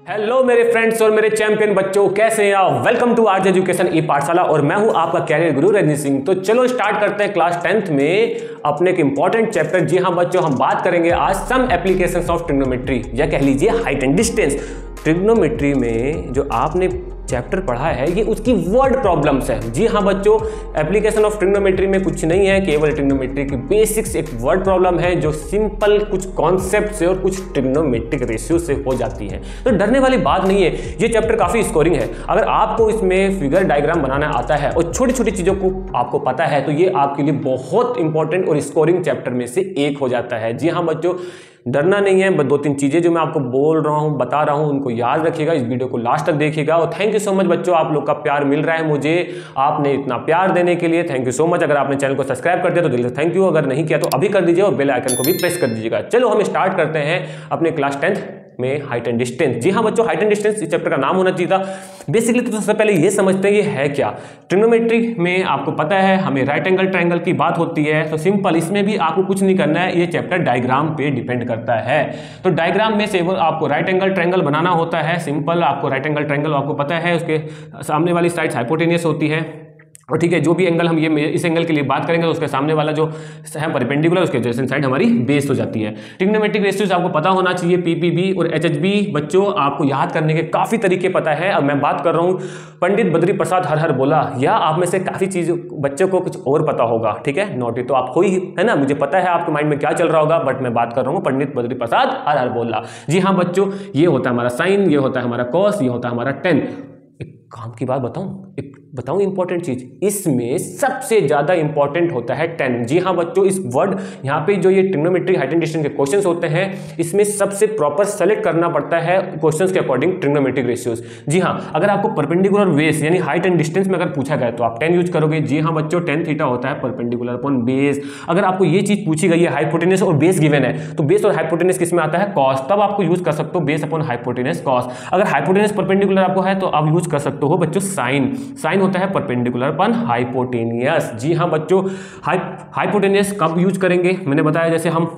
Hello मेरे friends और मेरे चैंपियन बच्चों, कैसे हैं आप। वेलकम टू आर्ज एजुकेशन ई पाठशाला और मैं हूं आपका कैरियर गुरु रजनी सिंह। तो चलो स्टार्ट करते हैं क्लास 10th में अपने एक इंपॉर्टेंट चैप्टर। जी हां बच्चों, हम बात करेंगे आज सम एप्लीकेशंस ऑफ ट्रिग्नोमेट्री या कह लीजिए हाइट एंड डिस्टेंस। ट्रिग्नोमेट्री में जो आपने चैप्टर पढ़ा है ये उसकी वर्ड प्रॉब्लम्स है। जी हाँ बच्चों, एप्लीकेशन ऑफ ट्रिग्नोमेट्री में कुछ नहीं है, केवल ट्रिग्नोमेट्री की बेसिक्स एक वर्ड प्रॉब्लम है जो सिंपल कुछ कॉन्सेप्ट से और कुछ ट्रिग्नोमेट्रिक रेशियो से हो जाती है। तो डरने वाली बात नहीं है, ये चैप्टर काफी स्कोरिंग है। अगर आपको इसमें फिगर डायग्राम बनाना आता है और छोटी छोटी चीजों को आपको पता है तो ये आपके लिए बहुत इंपॉर्टेंट और स्कोरिंग चैप्टर में से एक हो जाता है। जी हाँ बच्चों, डरना नहीं है, बस 2-3 चीजें जो मैं आपको बोल रहा हूं, बता रहा हूं, उनको याद रखिएगा। इस वीडियो को लास्ट तक देखिएगा। और थैंक यू सो मच बच्चों, आप लोग का प्यार मिल रहा है मुझे, आपने इतना प्यार देने के लिए थैंक यू सो मच। अगर आपने चैनल को सब्सक्राइब कर दिया तो दिल से थैंक यू, अगर नहीं किया तो अभी कर दीजिए और बेल आइकन को भी प्रेस कर दीजिएगा। चलो हम स्टार्ट करते हैं अपने क्लास 10th में हाइट एंड डिस्टेंस। जी हाँ बच्चों, हाइट एंड डिस्टेंस इस चैप्टर का नाम होना चाहिए था। बेसिकली तो सबसे पहले ये समझते हैं ये है क्या। ट्रिग्नोमेट्री में आपको पता है हमें राइट एंगल ट्रायंगल की बात होती है, तो सिंपल इसमें भी आपको कुछ नहीं करना है, ये चैप्टर डायग्राम पे डिपेंड करता है। तो डायग्राम में से वो आपको राइट एंगल ट्रायंगल बनाना होता है। सिंपल आपको राइट एंगल ट्रायंगल आपको पता है, उसके सामने वाली साइड हाइपोटेनियस होती है और ठीक है, जो भी एंगल हम ये इस एंगल के लिए बात करेंगे तो उसके सामने वाला जो है परपेंडिकुलर, उसके एडजेसेंट साइड हमारी बेस हो जाती है। ट्रिग्नोमेट्रिक रेशियोज आपको पता होना चाहिए, पीपीबी और एचएचबी। बच्चों आपको याद करने के काफी तरीके पता है। अब मैं बात कर रहा हूँ पंडित बद्री प्रसाद हर हर बोला, या आप में से काफी चीज बच्चों को कुछ और पता होगा। ठीक है, नोटी तो आप हो ही है ना, मुझे पता है आपके माइंड में क्या चल रहा होगा, बट मैं बात कर रहा हूँ पंडित बद्री प्रसाद हर हर बोला। जी हाँ बच्चों, ये होता है हमारा साइन, ये होता है हमारा कॉस, ये होता है हमारा टेन। एक काम की बात बताऊं इंपॉर्टेंट चीज, इसमें सबसे ज्यादा इंपॉर्टेंट होता है 10। जी हाँ बच्चों, इस वर्ड यहाँ पे जो ये ट्रिग्नोमेट्री हाइट एंड डिस्टेंस के क्वेश्चंस होते हैं, इसमें सबसे प्रॉपर सेलेक्ट करना पड़ता है क्वेश्चंस के अकॉर्डिंग ट्रिग्नोमेट्रिक रेशियोज। जी हाँ, अगर आपको परपेंडिकुलर बेस यानी हाइट एंड डिस्टेंस में अगर पूछा गया तो आप 10 यूज करोगे। जी हाँ बच्चों, tan थीटा होता है परपेंडिकुलर अपॉन बेस। अगर आपको ये चीज पूछी गई है, हाइपोटेनस और बेस गिवन है, तो बेस और हाइपोटेनस किसमें आता है, कॉस, तब आपको यूज कर सकते हो बेस अपॉन हाइपोटेनस कॉस। अगर हाइपोटेनस परपेंडिकुलर आपको है तो आप यूज कर सकते हो बच्चों साइन। साइन होता है परपेंडिकुलर अपन हाइपोटेनियस। जी हाँ बच्चों, हाइपोटेनियस कब यूज करेंगे, मैंने बताया जैसे हम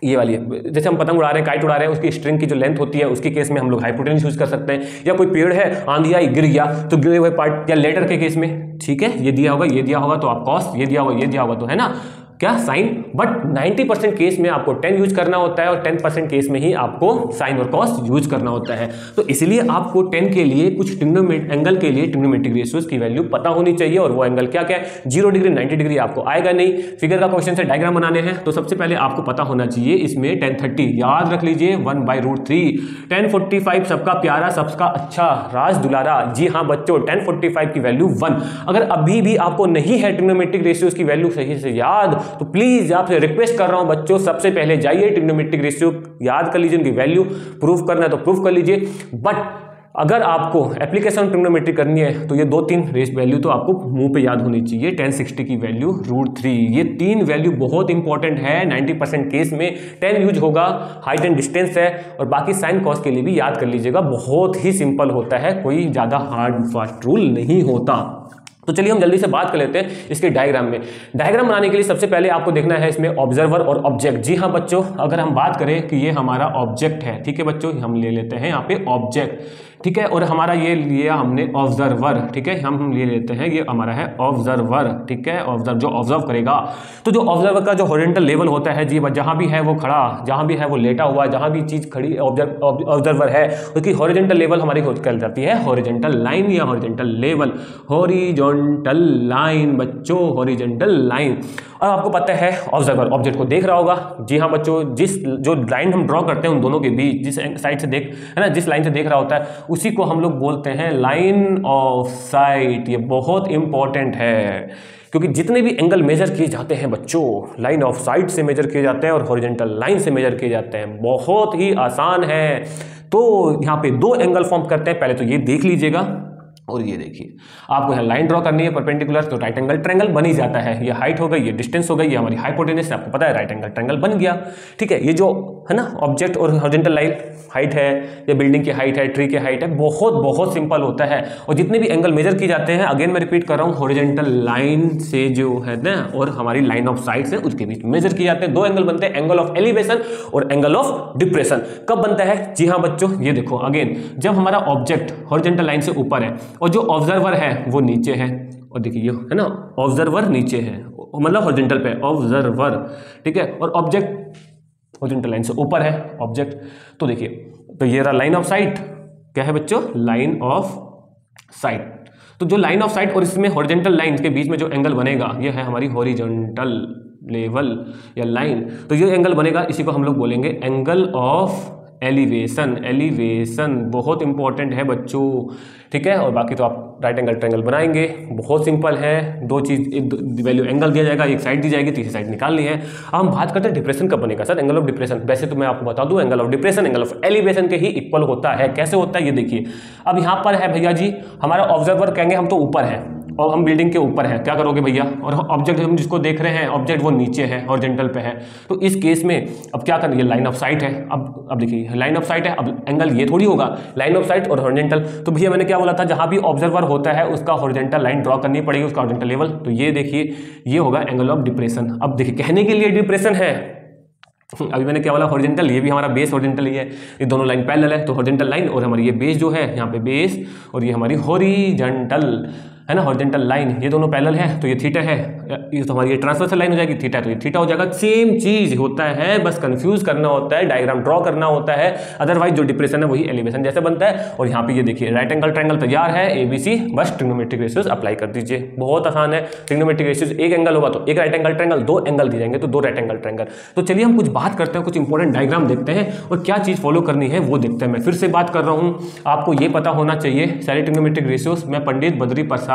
ये वाली, जैसे हम पतंग उड़ा रहे हैं, काइट उड़ा रहे हैं, उसकी स्ट्रिंग की जो लेंथ होती है उसके केस में हम लोग हाइपोटेनियस यूज कर सकते हैं। या कोई पेड़ है, आंधी आई गिर गया तो गिरे हुए पार्ट, या लेटर के केस में, ठीक है, ये दिया होगा, ये दिया होगा तो आप कॉस, ये दिया होगा, ये दिया होगा तो है ना क्या साइन। बट 90% केस में आपको 10 यूज करना होता है और 10% केस में ही आपको साइन और कॉस यूज करना होता है। तो इसलिए आपको 10 के लिए कुछ एंगल के लिए ट्रिग्नोमेट्रिक रेशियोज की वैल्यू पता होनी चाहिए। और वो एंगल क्या क्या है, 0 डिग्री 90 डिग्री आपको आएगा नहीं। फिगर का क्वेश्चन से डायग्राम बनाने हैं तो सबसे पहले आपको पता होना चाहिए इसमें tan 30 याद रख लीजिए 1/√3। tan 45 सबका प्यारा सबका अच्छा राज दुलारा। जी हाँ बच्चों, tan 45 की वैल्यू 1। अगर अभी भी आपको नहीं है ट्रिग्नोमेट्रिक रेशियोज की वैल्यू सही से याद, तो प्लीज आपसे रिक्वेस्ट कर रहा हूं बच्चों, सबसे पहले जाइए ट्रिग्नोमेट्रिक रेशियो याद कर लीजिए, उनकी वैल्यू प्रूफ करना है तो प्रूफ कर लीजिए। बट अगर आपको एप्लीकेशन ट्रिग्नोमेट्री करनी है तो ये 2-3 रेस वैल्यू तो आपको मुंह पे याद होनी चाहिए। tan 60 की वैल्यू √3, ये 3 वैल्यू बहुत इंपॉर्टेंट है। 90% केस में 10 यूज होगा, हाइट एंड डिस्टेंस है, और बाकी साइन कॉस के लिए भी याद कर लीजिएगा। बहुत ही सिंपल होता है, कोई ज्यादा हार्ड फास्ट रूल नहीं होता। तो चलिए हम जल्दी से बात कर लेते हैं इसके डायग्राम में। डायग्राम बनाने के लिए सबसे पहले आपको देखना है इसमें ऑब्जर्वर और ऑब्जेक्ट। जी हाँ बच्चों, अगर हम बात करें कि ये हमारा ऑब्जेक्ट है, ठीक है बच्चों, हम ले लेते हैं यहाँ पे ऑब्जेक्ट, ठीक है, और हमारा ये लिया हमने ऑब्जर्वर, ठीक है, हम ले लेते हैं ये हमारा है ऑब्जर्वर, ठीक है, ऑब्जर्व जो ऑब्जर्व करेगा। तो जो ऑब्जर्वर का जो हॉरिजॉन्टल लेवल होता है, जी जहां भी है वो खड़ा, जहां भी है वो लेटा हुआ, जहां भी चीज खड़ी ऑब्जर्वर है उसकी हॉरिजॉन्टल लेवल हमारी कहलाती जाती है हॉरिजॉन्टल लाइन या हॉरिजॉन्टल लेवल। हॉरिजॉन्टल लाइन बच्चों, हॉरिजॉन्टल लाइन। और आपको पता है ऑब्जर्वर ऑब्जेक्ट को देख रहा होगा। जी हाँ बच्चों, जो लाइन हम ड्रॉ करते हैं उन दोनों के बीच, जिस साइड से देख है ना, जिस लाइन से देख रहा होता है उसी को हम लोग बोलते हैं लाइन ऑफ साइट। ये बहुत इंपॉर्टेंट है क्योंकि जितने भी एंगल मेजर किए जाते हैं बच्चों, लाइन ऑफ साइट से मेजर किए जाते हैं और हॉरिजॉन्टल लाइन से मेजर किए जाते हैं। बहुत ही आसान है। तो यहाँ पे 2 एंगल फॉर्म करते हैं, पहले तो ये देख लीजिएगा और ये देखिए, आपको यहाँ लाइन ड्रॉ करनी है परपेंडिकुलर, तो राइट एंगल ट्रायंगल बन ही जाता है। ये हाइट हो गई, ये डिस्टेंस हो गई, ये हमारी हाइपोटेनस है, आपको पता है राइट एंगल ट्रायंगल बन गया। ठीक है, ये जो है ना, ऑब्जेक्ट और हॉरिजॉन्टल लाइन हाइट है या बिल्डिंग की हाइट है, ट्री की हाइट है, बहुत बहुत सिंपल होता है। और जितने भी एंगल मेजर किए जाते हैं, अगेन मैं रिपीट कर रहा हूँ, हॉरिजॉन्टल लाइन से जो है ना और हमारी लाइन ऑफ साइट से उसके बीच मेजर किए जाते हैं। दो एंगल बनते हैं, एंगल ऑफ एलिवेशन और एंगल ऑफ डिप्रेशन। कब बनता है? जी हाँ बच्चों, ये देखो अगेन, जब हमारा ऑब्जेक्ट हॉरिजॉन्टल लाइन से ऊपर है और जो ऑब्जर्वर है वो नीचे है, और देखिए ये है ना, ऑब्जर्वर नीचे है, मतलब हॉरिजॉन्टल पे ऑब्जर्वर, ठीक है, और ऑब्जेक्ट हॉरिजॉन्टल लाइन से ऊपर है ऑब्जेक्ट। तो देखिए, तो ये रहा लाइन ऑफ साइट। क्या है बच्चों? Line of site. तो जो लाइन ऑफ साइट और इसमें हॉरिजॉन्टल लाइन के बीच में जो एंगल बनेगा, ये है हमारी हॉरिजॉन्टल लेवल या लाइन। तो ये एंगल बनेगा, इसी को हम लोग बोलेंगे एंगल ऑफ एलिवेशन। एलिवेशन बहुत इंपॉर्टेंट है बच्चों, ठीक है। और बाकी तो आप राइट एंगल ट्रायंगल बनाएंगे, बहुत सिंपल है। दो चीज वैल्यू एंगल दिया जाएगा, एक साइड दी जाएगी, तीसरी साइड निकालनी है। अब हम बात करते हैं डिप्रेशन कब बनेगा सर? एंगल ऑफ डिप्रेशन, वैसे तो मैं आपको बता दूं, angle of depression angle of elevation के ही इक्वल होता है। कैसे होता है ये देखिए। अब यहाँ पर है भैया जी, हमारा ऑब्जर्वर कहेंगे हम तो ऊपर है और हम बिल्डिंग के ऊपर है, क्या करोगे भैया? और ऑब्जेक्ट हम जिसको देख रहे हैं, ऑब्जेक्ट वो नीचे है, हॉरिजॉन्टल पे है। तो इस केस में अब क्या करेंगे? लाइन ऑफ साइट है। अब देखिए लाइन ऑफ साइट है, अब एंगल ये थोड़ी होगा, लाइन ऑफ साइट और हॉरिजॉन्टल। तो भैया मैंने क्या बोला था, जहां भी ऑब्जर्वर होता है उसका हॉरिजॉन्टल लाइन ड्रॉ करनी पड़ेगी, उसका हॉरिजॉन्टल लेवल। तो ये देखिए, ये होगा एंगल ऑफ डिप्रेशन। अब देखिए, कहने के लिए डिप्रेशन है, अभी मैंने क्या बोला, हॉरिजॉन्टल, ये भी हमारा बेस हॉरिजॉन्टल ही है, ये दोनों लाइन पैरेलल है। तो हॉरिजॉन्टल लाइन और हमारी ये बेस जो है यहाँ पे बेस, और ये हमारी हॉरिजॉन्टल है ना, हॉरिजॉन्टल लाइन, ये दोनों पैरेलल है। तो ये थीटा है, ये तो हमारी ये ट्रांसवर्सल लाइन हो जाएगी, थीटा, तो ये थीटा हो जाएगा। सेम चीज होता है, बस कंफ्यूज करना होता है, डायग्राम ड्रॉ करना होता है। अदरवाइज जो डिप्रेशन है वही एलिवेशन जैसे बनता है। और यहाँ पे ये देखिए राइट एंगल ट्रायंगल तैयार है, एबीसी, बस ट्रिग्नोमेट्रिक रेशियोज अप्लाई कर दीजिए, बहुत आसान है। ट्रिग्नोमेट्रिक रेशियोज, एक एंगल होगा तो एक राइट एंगल ट्रायंगल, दो एंगल दिए जाएंगे तो दो राइट एंगल ट्रायंगल। तो चलिए हम कुछ बात करते हैं, कुछ इंपॉर्टेंट डायग्राम देखते हैं और क्या चीज फॉलो करनी है वो देखते हैं। मैं फिर से बात कर रहा हूँ, आपको ये पता होना चाहिए सारी ट्रिग्नोमेट्रिक रेशियोज। मैं पंडित बद्री प्रसाद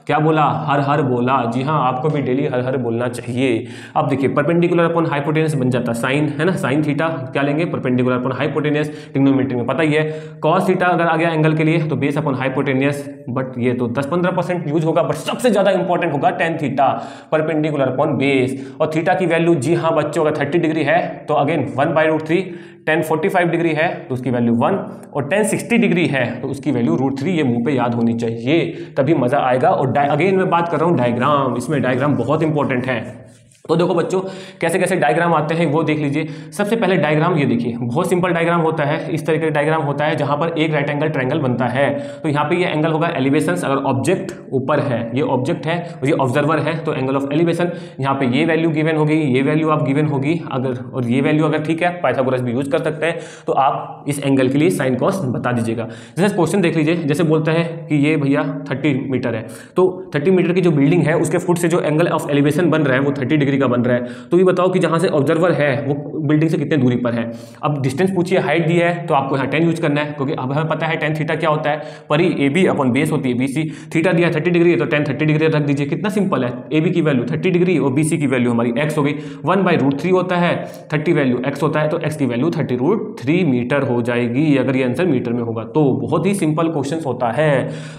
क्या बोला? हर हर बोला। जी हाँ, आपको भी डेली हर हर बोलना चाहिए। अब देखिए, परपेंडिकुलर अपॉन हाइपोटेनस बन जाता है साइन, है ना, साइन थीटा क्या लेंगे? परपेंडिकुलर अपॉन हाइपोटेनस, ट्रिग्नोमेट्री में पता ही है। कॉस थीटा अगर आ गया एंगल के लिए तो बेस अपॉन हाइपोटेनस, बट ये तो 10-15% यूज होगा, बट सबसे ज्यादा इंपॉर्टेंट होगा tan theta, perpendicular upon base. और थीटा की वैल्यू, जी हाँ बच्चों, अगर 30 डिग्री है तो अगेन 1/√3, 1045 डिग्री है तो उसकी वैल्यू 1, और 1060 डिग्री है तो उसकी वैल्यू √3। ये मुंह पे याद होनी चाहिए, तभी मजा आएगा। और अगेन मैं बात कर रहा हूँ डायग्राम, इसमें डायग्राम बहुत इंपॉर्टेंट है। तो देखो बच्चों, कैसे कैसे डायग्राम आते हैं वो देख लीजिए। सबसे पहले डायग्राम ये देखिए, बहुत सिंपल डायग्राम होता है, इस तरीके का डायग्राम होता है जहां पर एक राइट एंगल ट्रायंगल बनता है। तो यहाँ पे ये एंगल होगा एलिवेशन, अगर ऑब्जेक्ट ऊपर है, ये ऑब्जेक्ट है और ये ऑब्जर्वर है, तो एंगल ऑफ एलिवेशन। यहाँ पे ये वैल्यू गिवन होगी, ये वैल्यू आप गिवन होगी, अगर और ये वैल्यू अगर ठीक है, पाइथागोरस भी यूज कर सकते हैं, तो आप इस एंगल के लिए साइन कॉस बता दीजिएगा। जैसे क्वेश्चन देख लीजिए, जैसे बोलता है कि ये भैया 30 मीटर है, तो 30 मीटर की जो बिल्डिंग है उसके फुट से जो एंगल ऑफ एलिवेशन बन रहा है वो 30 डिग्री का बन रहा है। तो ये बताओ कि जहां से ऑब्जर्वर है वो बिल्डिंग से कितने दूरी पर है। अब डिस्टेंस पूछिए, हाइट दी है तो आपको यहाँ 10 यूज करना है, क्योंकि अब हमें पता है 10 थीटा क्या होता है, परी AB अपॉन बेस होती है BC। थीटा दिया 30 डिग्री है तो 10 30 डिग्री रख दीजिए, कितना सिंपल है। AB की वैल्यू 30 डिग्री और BC की वैल्यू हमारी x हो गई, 1/√3 होता है, 30 वैल्यू x होता है तो x की वैल्यू 30√3 मीटर हो जाएगी, अगर ये आंसर मीटर में होगा तो। बहुत ही सिंपल क्वेश्चन होता है।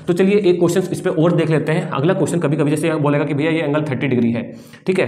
तो चलिए एक क्वेश्चन इस पर और देख लेते हैं। अगला क्वेश्चन कभी कभी जैसे बोलेगा कि भैया ये एंगल 30 डिग्री है, ठीक है।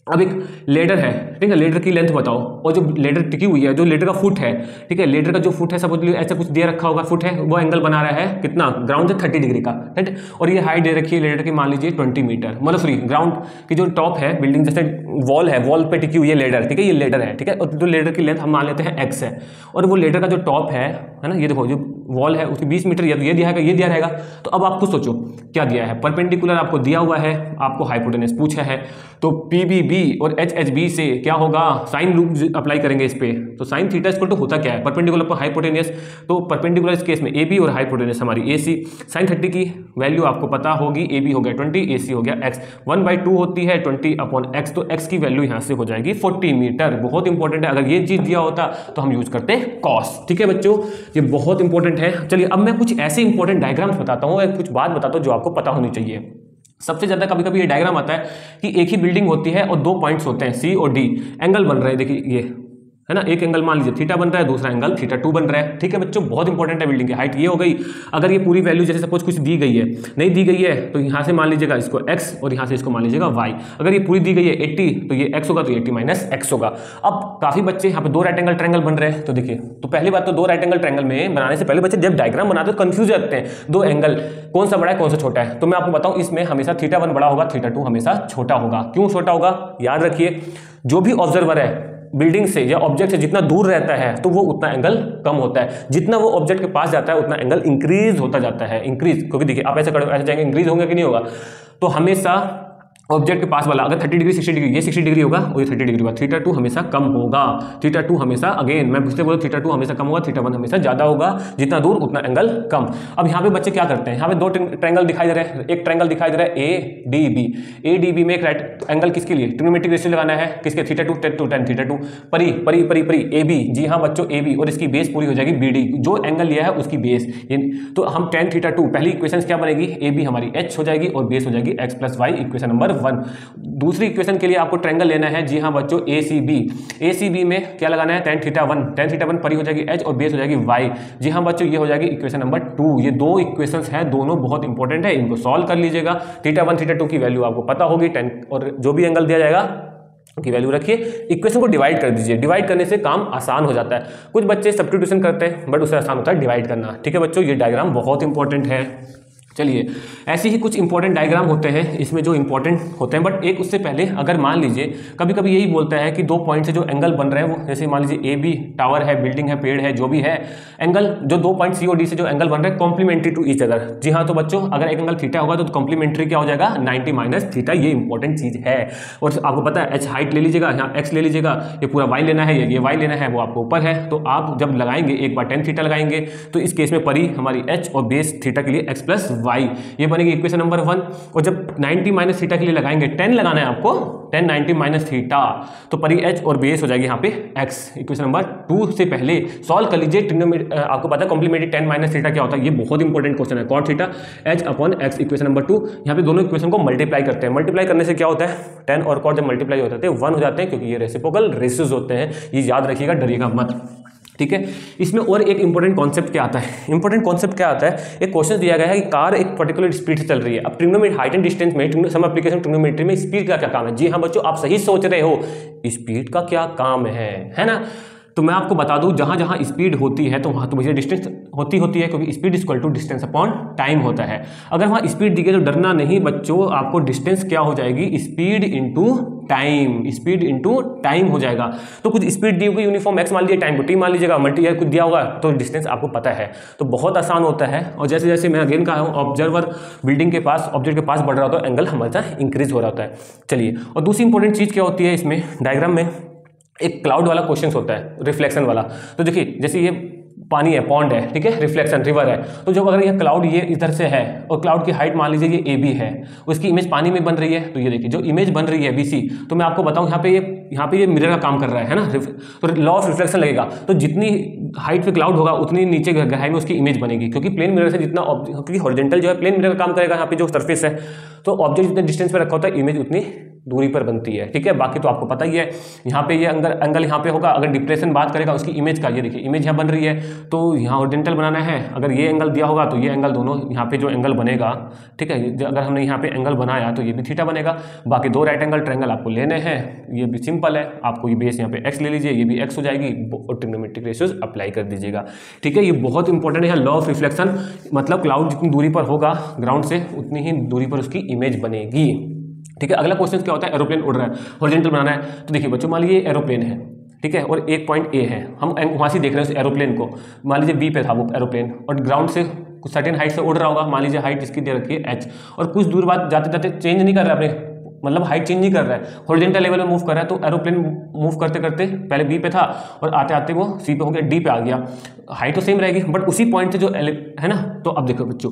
अब एक लेडर है, ठीक है, लेडर की लेंथ बताओ, और जो लेडर टिकी हुई है, जो लेडर का फुट है, ठीक है, लेडर का जो फुट है, सपोज ऐसा कुछ दे रखा होगा, फुट है, वो एंगल बना रहा है कितना, ग्राउंड से 30 डिग्री का, राइट। और ये हाइट दे रखी है लेडर की, मान लीजिए 20 मीटर, मतलब सॉरी ग्राउंड की जो टॉप है, बिल्डिंग जैसे वॉल है, वॉल पे टिकी हुई है लेडर, ठीक है, ये लेडर है, ठीक है। और जो लेडर की लेंथ हम मान लेते हैं x है, और वो लेडर का जो टॉप है ना, ये देखो जो वॉल है उसकी 20 मीटर, ये दिया है, ये दिया रहेगा। तो अब आप खुद सोचो क्या दिया है, परपेंडिकुलर आपको दिया हुआ है, आपको हाइपोटेनस पूछा है, तो PBB और HHB से क्या होगा, साइन लूप अप्लाई करेंगे इस पे। तो साइन थीटा इक्वल टू होता क्या है, परपेंडिकुलर पर हाइपोटेनस, तो परपेंडिकुलर इस केस में AB और हाइपोटेनस हमारी AC। साइन 30 की वैल्यू आपको पता होगी, AB हो गया 20, AC हो गया x, 1/2 होती है 20/x, तो x की वैल्यू यहाँ से हो जाएगी 40 मीटर। बहुत इंपॉर्टेंट है, अगर ये चीज दिया होता तो हम यूज करते हैं कॉस, ठीक है बच्चों, ये बहुत इंपॉर्टेंट है। चलिए अब मैं कुछ ऐसे इंपॉर्टेंट डायग्राम्स बताता हूँ, कुछ बात बताता हूँ जो आपको पता होनी चाहिए। सबसे ज्यादा कभी कभी ये डायग्राम आता है कि एक ही बिल्डिंग होती है और दो पॉइंट्स होते हैं C और D, एंगल बन रहे हैं, देखिए ये है ना, एक एंगल मान लीजिए थीटा बन रहा है, दूसरा एंगल थीटा 2 बन रहा है। ठीक है बच्चों, बहुत इंपॉर्टेंट है बिल्डिंग की हाइट। ये हो गई। अगर ये पूरी वैल्यू जैसे सपोज कुछ दी गई है, नहीं दी गई है तो यहाँ से मान लीजिएगा इसको x और यहाँ से इसको मान लीजिएगा y। अगर ये पूरी दी गई है 80 तो ये x होगा, तो 80 माइनस x होगा। अब काफी बच्चे यहाँ पे दो राइट एंगल ट्रायंगल बन रहे हैं, तो देखिए, तो पहली बात तो दो राइट एंगल ट्रायंगल में बनाने से पहले बच्चे जब डायग्राम बनाते हैं कंफ्यूज रहते हैं, दो एंगल कौन सा बड़ा है कौन सा छोटा है। तो मैं आपको बताऊं, इसमें हमेशा थीटा 1 बड़ा होगा, थीटा 2 हमेशा छोटा होगा। क्यों छोटा होगा, याद रखिए, जो भी ऑब्जर्वर है बिल्डिंग से या ऑब्जेक्ट से जितना दूर रहता है तो वो उतना एंगल कम होता है, जितना वो ऑब्जेक्ट के पास जाता है उतना एंगल इंक्रीज होता जाता है। इंक्रीज क्योंकि देखिए आप ऐसे करो, ऐसे जाएंगे, इंक्रीज होगा कि नहीं होगा। तो हमेशा ऑब्जेक्ट के पास वाला अगर 30 डिग्री 60 डिग्री, ये 60 डिग्री होगा और ये 30 डिग्री होगा, थीटा 2 हमेशा कम होगा। थीटा 2 हमेशा, अगेन मैं पिछले बोला, थीटा 2 हमेशा कम होगा, थीटा 1 हमेशा ज्यादा होगा। जितना दूर उतना एंगल कम। अब यहाँ पे बच्चे क्या करते हैं, यहाँ पे दो ट्रायंगल दिखाई दे रहे हैं, एक ट्रायंगल दिखाई दे रहा है ADB। ADB में एक राइट एंगल किसके लिए, ट्रिग्नोमेट्रिक रेशियो लगाना है, किसके, थीटा 2 tan थीटा 2 परी परी परी परी AB। जी हाँ बच्चों, AB और इसकी बेस पूरी हो जाएगी BD, जो एंगल लिया है उसकी बेस। तो हम tan थीटा 2, पहली इक्वेशन क्या बनेगी, AB हमारी H हो जाएगी और बेस हो जाएगी x plus y, equation number 1। दूसरी इक्वेशन के लिए आपको ट्रायंगल लेना है, जी हाँ बच्चों, ACB में क्या लगाना है, tan थीटा 1 परी हो जाएगी H और बेस हो जाएगी y। जी हाँ बच्चों, ये हो जाएगी इक्वेशन नंबर 2। ये दो इक्वेशंस हैं, दोनों बहुत इंपॉर्टेंट है, इनको सॉल्व कर लीजिएगा। थीटा 1 थीटा 2 की वैल्यू आपको पता होगी, tan और जो भी एंगल दिया जाएगा की वैल्यू रखिए, इक्वेशन को डिवाइड कर दीजिए। डिवाइड करने से काम आसान हो जाता है। कुछ बच्चे सब्स्टिट्यूशन करते हैं बट उससे आसान होता है डिवाइड करना। ठीक है बच्चों, ये डायग्राम बहुत इंपॉर्टेंट है। चलिए, ऐसे ही कुछ इंपॉर्टेंट डायग्राम होते हैं इसमें जो इंपॉर्टेंट होते हैं, बट एक उससे पहले अगर मान लीजिए कभी कभी यही बोलता है कि दो पॉइंट से जो एंगल बन रहे हैं वो, जैसे मान लीजिए AB टावर है, बिल्डिंग है, पेड़ है, जो भी है, एंगल जो दो पॉइंट C और D से जो एंगल बन रहे हैं कॉम्प्लीमेंट्री टू ईच अदर। जी हाँ, तो बच्चों अगर एक एंगल थीटा होगा तो कॉम्प्लीमेंट्री क्या हो जाएगा, 90 माइनस थीटा। ये इंपॉर्टेंट चीज है। और आपको पता है H हाइट ले लीजिएगा, यहाँ x ले लीजिएगा, ये पूरा y लेना है, ये y लेना है, वो आपको ऊपर है। तो आप जब लगाएंगे एक बार tan थीटा लगाएंगे तो इस केस में परी हमारी H और बेस थीटा के लिए x प्लस वाई, ये बनेगी इक्वेशन नंबर 1। और जब 90 माइनस थीटा के लिए लगाएंगे, 10 लगाना है आपको, 10 90 माइनस थीटा, तो परी H और बेस हो जाएगी यहाँ पे x। इक्वेशन नंबर 2 से पहले सॉल्व कर लीजिए। आपको पता है कॉम्प्लीमेंट्री 10 माइनस थीटा क्या होता है, ये बहुत इंपॉर्टेंट क्वेश्चन है। cot theta H upon x, equation number 2। यहाँ पे दोनों इक्वेशन को मल्टीप्लाई करते हैं। मल्टीप्लाई करने से क्या होता है, 10 और cot जब मल्टीप्लाई हो जाते हैं 1 हो जाते हैं, क्योंकि ये रेसिप्रोकल रेशियोज होते हैं। ये याद रखिएगा, डरिएगा मत। ठीक है, इसमें और एक इंपॉर्टेंट कॉन्सेप्ट क्या आता है, इंपॉर्टेंट कॉन्सेप्ट क्या आता है, एक क्वेश्चन दिया गया है कि कार एक पर्टिकुलर स्पीड से चल रही है। अब ट्रिग्नोमेट्री हाइट एंड डिस्टेंस में सम एप्लीकेशन ट्रिग्नोमेट्री में स्पीड का क्या काम है। जी हाँ बच्चों, आप सही सोच रहे हो, स्पीड का क्या काम है ना। तो मैं आपको बता दूं, जहां जहां स्पीड होती है तो वहां तो मुझे डिस्टेंस होती है, क्योंकि speed equal to distance upon time होता है। अगर वहां स्पीड दी गई तो डरना नहीं बच्चों, आपको डिस्टेंस क्या हो जाएगी, speed into time, speed into time हो जाएगा। तो कुछ स्पीड दी होगी यूनिफॉर्म x मान लीजिए, टाइम को t मान लीजिएगा, मल्टीप्लाई कुछ दिया होगा तो डिस्टेंस आपको पता है, तो बहुत आसान होता है। और जैसे जैसे मैं अगेन कहा हूँ, ऑब्जर्वर बिल्डिंग के पास ऑब्जेक्ट के पास बढ़ रहा होता है, एंगल हमारा इंक्रीज हो रहा होता है। चलिए, और दूसरी इंपॉर्टेंट चीज क्या होती है इसमें डायग्राम में, एक क्लाउड वाला क्वेश्चन होता है, रिफ्लेक्शन वाला। तो देखिए, जैसे ये पानी है, पॉन्ड है, ठीक है, रिफ्लेक्शन रिवर है, तो जब अगर ये क्लाउड ये इधर से है और क्लाउड की हाइट मान लीजिए ये AB है, उसकी इमेज पानी में बन रही है, तो ये देखिए जो इमेज बन रही है BC, तो मैं आपको बताऊं यहाँ पे ये मिरर का काम कर रहा है ना, तो लॉ ऑफ रिफ्लेक्शन लगेगा। तो जितनी हाइट पे क्लाउड होगा उतनी नीचे गहराई में उसकी इमेज बनेगी, क्योंकि प्लेन मिरर से जितना, क्योंकि हॉरिजॉन्टल जो है प्लेन मिरर का काम करेगा, यहाँ पे जो सरफेस है, तो ऑब्जेक्ट जितने डिस्टेंस पे रखा होता है इमेज उतनी दूरी पर बनती है। ठीक है, बाकी तो आपको पता ही है। यहाँ पे ये एंगल यहाँ पे होगा, अगर डिप्रेशन बात करेगा उसकी इमेज का, ये देखिए इमेज यहाँ बन रही है, तो यहाँ हॉरिजॉन्टल बनाना है, अगर ये एंगल दिया होगा तो ये एंगल दोनों यहाँ पे जो एंगल बनेगा, ठीक है, अगर हमने यहाँ पे एंगल बनाया तो ये भी थीटा बनेगा। बाकी दो राइट एंगल ट्रायंगल आपको लेने हैं, ये भी सिंपल है, आपको ये बेस यहाँ पे x ले लीजिए, ये भी x हो जाएगी, और ट्रिग्नोमेट्रिक रेशियोज अप्लाई कर दीजिएगा। ठीक है, ये बहुत इंपॉर्टेंट है, लॉ ऑफ रिफ्लेक्शन, मतलब क्लाउड जितनी दूरी पर होगा ग्राउंड से उतनी ही दूरी पर उसकी इमेज बनेगी। ठीक है, अगला क्वेश्चन क्या होता है, एरोप्लेन उड़ रहा है, हॉरिजॉन्टल बनाना है। तो देखिए बच्चों, मान लीजिए एरोप्लेन है, ठीक है, और एक पॉइंट A है, हम वहाँ से देख रहे हैं उस एरोप्लेन को, मान लीजिए B पे था वो एरोप्लेन, और ग्राउंड से कुछ सर्टेन हाइट से उड़ रहा होगा, मान लीजिए हाइट इसकी दे रखी है h, और कुछ दूर बाद जाते जाते चेंज नहीं कर रहा है अपने, मतलब हाइट चेंज नहीं कर रहा है, हॉरिजॉन्टल लेवल में मूव कर रहा है। तो एरोप्लेन मूव करते करते पहले B पे था और आते आते वो C पे हो गया, D पे आ गया, हाइट तो सेम रहेगी, बट उसी पॉइंट से जो है ना, तो अब देखो बच्चों,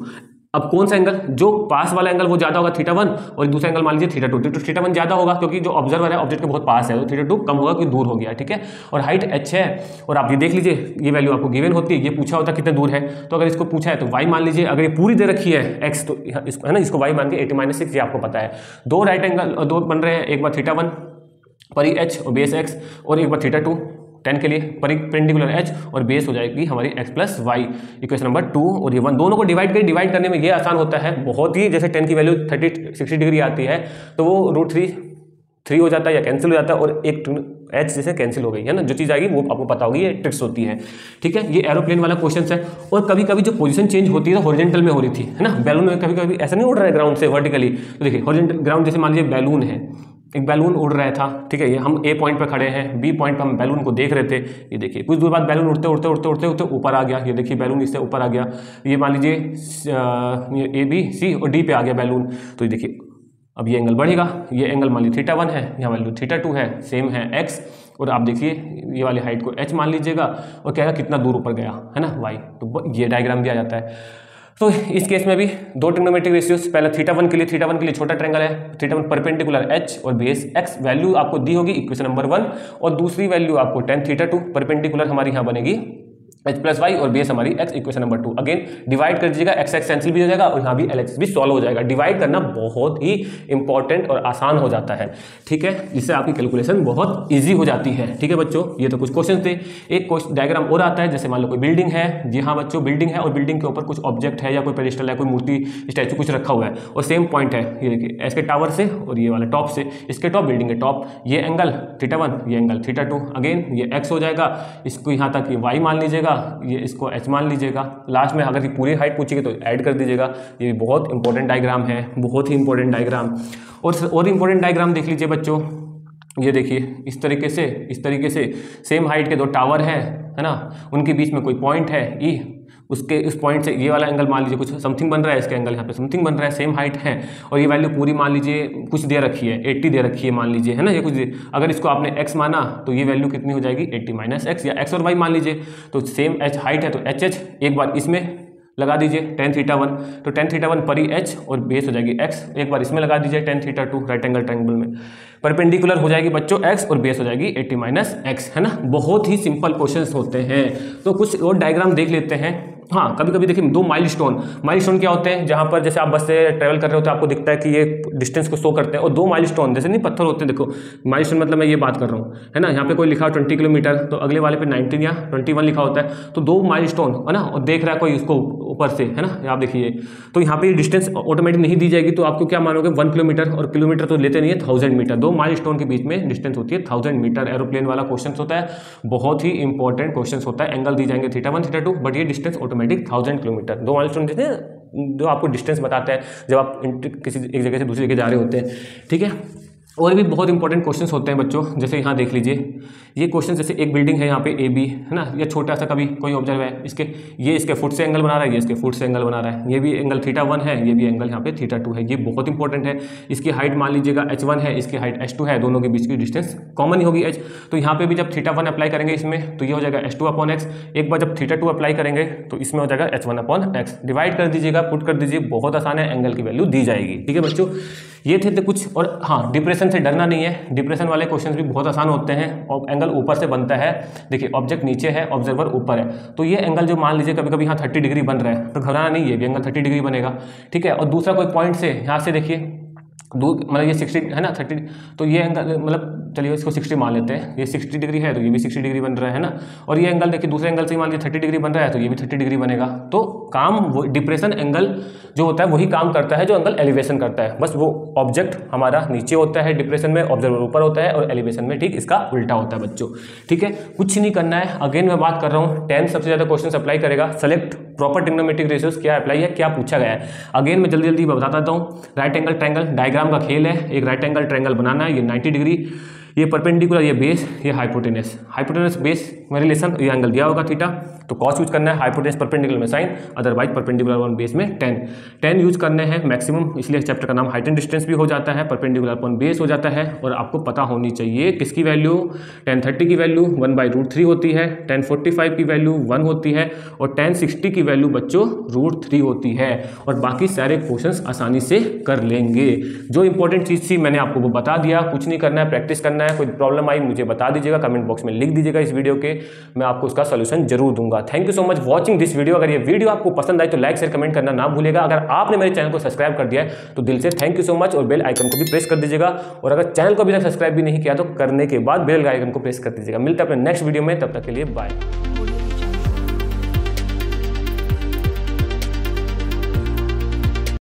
अब कौन सा एंगल, जो पास वाला एंगल वो ज्यादा होगा थीटा 1, और दूसरा एंगल मान लीजिए थीटा 2, तो थीटा 1 ज्यादा होगा क्योंकि जो ऑब्जर्वर है ऑब्जेक्ट के बहुत पास है, तो थीटा 2 कम होगा क्योंकि दूर हो गया। ठीक है, और हाइट h है, और आप ये देख लीजिए ये वैल्यू आपको गिवन होती है, ये पूछा होता है कितने दूर है, तो अगर इसको पूछा है तो y मान लीजिए, अगर ये पूरी दे रखी है x, तो इसको है ना, इसको y मान के 80 - 6, ये आपको पता है। दो राइट एंगल दो बन रहे हैं, एक बार थीटा 1 परी h और बेस x, और एक बार थीटा 2, 10 के लिए परपेंडिकुलर h और बेस हो जाएगी हमारी x plus y, equation number 2 और ये 1। दोनों को डिवाइड करने में ये आसान होता है बहुत ही, जैसे 10 की वैल्यू 60 डिग्री आती है तो वो √3 हो जाता है या कैंसिल हो जाता है, और एक h जैसे कैंसिल हो गई है ना, जो चीज़ आएगी वो आपको पता होगी, ये ट्रिक्स होती है, ठीक है। ये एरोप्लेन वाला क्वेश्चन है। और कभी कभी जो पोजीशन चेंज होती है तो हॉरिजॉन्टल में हो रही थी, है ना, बैलून में कभी कभी ऐसा नहीं उड़ रहा है ग्राउंड से वर्टिकली, तो देखिए हॉरिजॉन्टल ग्राउंड, जैसे मान लीजिए बैलून है, एक बैलून उड़ रहा था, ठीक है, ये हम ए पॉइंट पर खड़े हैं, बी पॉइंट पर हम बैलून को देख रहे थे, ये देखिए कुछ दूर बाद बैलून उड़ते उड़ते उड़ते उड़ते उड़ते ऊपर आ गया, ये देखिए बैलून इससे ऊपर आ गया, ये मान लीजिए ए बी सी और डी पे आ गया बैलून, तो ये देखिए अब ये एंगल बढ़ेगा, ये एंगल मान लीजिए θ1 है, यहाँ वैल्यू θ2 है, सेम है x, और आप देखिए ये वाली हाइट को h मान लीजिएगा और क्या है कितना दूर ऊपर गया, है ना, y, तो ये डायग्राम दिया जाता है। तो इस केस में भी दो ट्रिग्नोमेट्रिक रेशियोज, पहला θ1 के लिए छोटा ट्रायंगल है, θ1 परपेंडिकुलर h और बेस x, वैल्यू आपको दी होगी इक्वेशन नंबर 1, और दूसरी वैल्यू आपको tan θ2 परपेंडिकुलर हमारी यहाँ बनेगी h प्लस वाई और बेस हमारी x, equation number 2। Again divide कर दीजिएगा, x कैंसिल भी हो जाएगा और यहाँ भी LHS भी सॉल्व हो जाएगा। डिवाइड करना बहुत ही इंपॉर्टेंट और आसान हो जाता है, ठीक है, जिससे आपकी कैलकुलेशन बहुत इजी हो जाती है, ठीक है बच्चों। ये तो कुछ क्वेश्चन थे। एक डायग्राम और आता है, जैसे मान लो कोई बिल्डिंग है, जी हाँ बच्चों बिल्डिंग है, और बिल्डिंग के ऊपर कुछ ऑब्जेक्ट है या कोई पेडिस्टल है, कोई मूर्ति स्टैचू कुछ रखा हुआ है, और सेम पॉइंट है, ये देखिए इसके टावर से और ये वाला टॉप से, इसके टॉप बिल्डिंग के टॉप, ये एंगल θ1, ये एंगल θ2, अगेन ये x हो जाएगा, इसको यहाँ तक ये y मान लीजिएगा, ये इसको h मान लीजिएगा, लास्ट में अगर पूरी हाइट पूछेगी तो ऐड कर दीजिएगा। ये बहुत इंपॉर्टेंट डायग्राम है, बहुत ही इंपॉर्टेंट डायग्राम। और इंपॉर्टेंट डायग्राम देख लीजिए बच्चों, ये देखिए इस तरीके से सेम हाइट के दो टावर है ना, उनके बीच में कोई पॉइंट है E, उसके उस पॉइंट से ये वाला एंगल मान लीजिए कुछ समथिंग बन रहा है, इसका एंगल यहाँ पे समथिंग बन रहा है, सेम हाइट है, और ये वैल्यू पूरी मान लीजिए कुछ दे रखी है, 80 दे रखी है मान लीजिए, है ना, ये कुछ अगर इसको आपने x माना तो ये वैल्यू कितनी हो जाएगी 80 माइनस x, या x और y मान लीजिए, तो सेम h हाइट है तो HH एक बार इसमें लगा दीजिए tan θ1, तो tan θ1 परी h और बेस हो जाएगी x, एक बार इसमें लगा दीजिए tan θ2 राइट एंगल ट्रायंगल में, परपेंडिकुलर हो जाएगी बच्चों x और बेस हो जाएगी 80 माइनस x, है ना। बहुत ही सिंपल क्वेश्चंस होते हैं। तो कुछ और डायग्राम देख लेते हैं। हाँ, कभी कभी देखिए दो माइलस्टोन क्या होते हैं, जहाँ पर जैसे आप बस से ट्रैवल कर रहे होते हैं, आपको दिखता है कि ये डिस्टेंस को शो करते हैं, और दो माइलस्टोन जैसे नहीं पत्थर होते हैं, देखो माइलस्टोन मतलब मैं ये बात कर रहा हूँ, है ना, यहाँ पे कोई लिखा हो 20 किलोमीटर, तो अगले वाले पे 19 या 21 लिखा होता है, तो दो माइलस्टोन है ना, और देख रहा है कोई उसको ऊपर से, है ना, आप देखिए, तो यहाँ पे डिस्टेंस ऑटोमेटिक नहीं दी जाएगी, तो आपको क्या मानोगे 1 किलोमीटर, और किलोमीटर तो लेते नहीं है, 1000 मीटर, दो माइलस्टोन के बीच में डिस्टेंस होती है 1000 मीटर। एरोप्लेन वाला क्वेश्चन होता है, बहुत ही इंपॉर्टेंट क्वेश्चन होता है। एंगल दी जाएंगे θ1 θ2, बट ये डिस्टेंस ऑटोमेटिक 1000 किलोमीटर। दो माइलस्टोन जैसे जो आपको डिस्टेंस बताते हैं जब आप किसी एक जगह से दूसरी जगह जा रहे होते हैं, ठीक है। और भी बहुत इंपॉर्टेंट क्वेश्चंस होते हैं बच्चों, जैसे यहाँ देख लीजिए, ये क्वेश्चन जैसे एक बिल्डिंग है यहाँ पे ए बी, है ना, या छोटा सा कभी कोई ऑब्जर्व है, ये इसके फुट से एंगल बना रहा है, ये इसके फुट से एंगल बना रहा है, ये भी एंगल θ1 है, ये भी एंगल यहाँ पे θ2 है, ये बहुत इंपॉर्टेंट है। इसकी हाइट मान लीजिएगा h1 है, इसकी हाइट h2 है, दोनों के बीच की डिस्टेंस कॉमन ही होगी h, तो यहाँ पे भी जब θ1 अप्लाई करेंगे इसमें तो ये हो जाएगा h2/x, एक बार जब θ2 अप्लाई करेंगे तो इसमें हो जाएगा h1/x, डिवाइड कर दीजिएगा, पुट कर दीजिए, बहुत आसान है, एंगल की वैल्यू दी जाएगी, ठीक है बच्चों। ये थे तो कुछ। और हाँ, डिप्रेशन से डरना नहीं है, डिप्रेशन वाले क्वेश्चंस भी बहुत आसान होते हैं, और एंगल ऊपर से बनता है, देखिए ऑब्जेक्ट नीचे है, ऑब्जर्वर ऊपर है, तो ये एंगल जो मान लीजिए कभी कभी यहाँ 30 डिग्री बन रहा है, तो घबराना नहीं, ये भी एंगल 30 डिग्री बनेगा, ठीक है। और दूसरा कोई पॉइंट से यहाँ से देखिए दूर, मतलब ये 60 है ना 30, तो ये एंगल मतलब चलिए इसको 60 मान लेते हैं, ये 60 डिग्री है तो ये भी 60 डिग्री बन रहा है ना, और ये एंगल देखिए दूसरे एंगल से मान लीजिए 30 डिग्री बन रहा है तो ये भी 30 डिग्री बनेगा। तो काम वो डिप्रेशन एंगल जो होता है वही काम करता है जो एंगल एलिवेशन करता है, बस वो ऑब्जेक्ट हमारा नीचे होता है डिप्रेशन में, ऑब्जर्वर ऊपर होता है, और एलिवेशन में ठीक इसका उल्टा होता है बच्चों, ठीक है। कुछ नहीं करना है, अगेन मैं बात कर रहा हूँ 10 सबसे ज़्यादा क्वेश्चन अप्लाई करेगा, सेलेक्ट प्रॉपर ट्रिग्नोमेट्रिक रेशियोज क्या अप्लाई है, क्या पूछा गया है। अगेन मैं जल्दी जल्दी बता देता हूँ, राइट एंगल ट्रायंगल डायग्राम का खेल है, एक राइट एंगल ट्रायंगल बनाना है, ये 90 डिग्री, ये परपेंडिकुलर, ये बेस, ये हाइपोटेनस बेस में रिलेशन, ये एंगल दिया होगा थीटा, तो कॉस यूज करना है, हाइपोटेनस परपेंडिकुलर में sine, otherwise perpendicular on base में टेन यूज करने हैं मैक्सिमम, इसलिए चैप्टर का नाम हाइट एंड डिस्टेंस भी हो जाता है, परपेंडिकुलर अपॉन बेस हो जाता है। और आपको पता होनी चाहिए किसकी वैल्यू, tan30 की वैल्यू 1/√3 होती है, tan45 की वैल्यू 1 होती है, और tan60 की वैल्यू बच्चों √3 होती है, और बाकी सारे क्वेश्चंस आसानी से कर लेंगे। जो इंपॉर्टेंट चीज़ थी मैंने आपको वो बता दिया, कुछ नहीं करना है, प्रैक्टिस करना करना है। कोई प्रॉब्लम आई मुझे बता दीजिएगा, कमेंट बॉक्स में लिख दीजिएगा इस वीडियो के, मैं आपको उसका सोल्यूशन जरूर दूंगा। Thank you so much watching this video. अगर ये वीडियो आपको पसंद आई तो लाइक शेयर कमेंट करना ना भूलिएगा। अगर आपने मेरे चैनल को सब्सक्राइब कर दिया है तो दिल से थैंक यू सो मच, और बेल आइकन को भी प्रेस कर दीजिएगा। और अगर चैनल को अभी तक सब्सक्राइब भी नहीं किया तो करने के बाद बेल आइकन को प्रेस कर दीजिएगा। मिलते हैं अपने नेक्स्ट वीडियो में, तब तक के लिए बाय।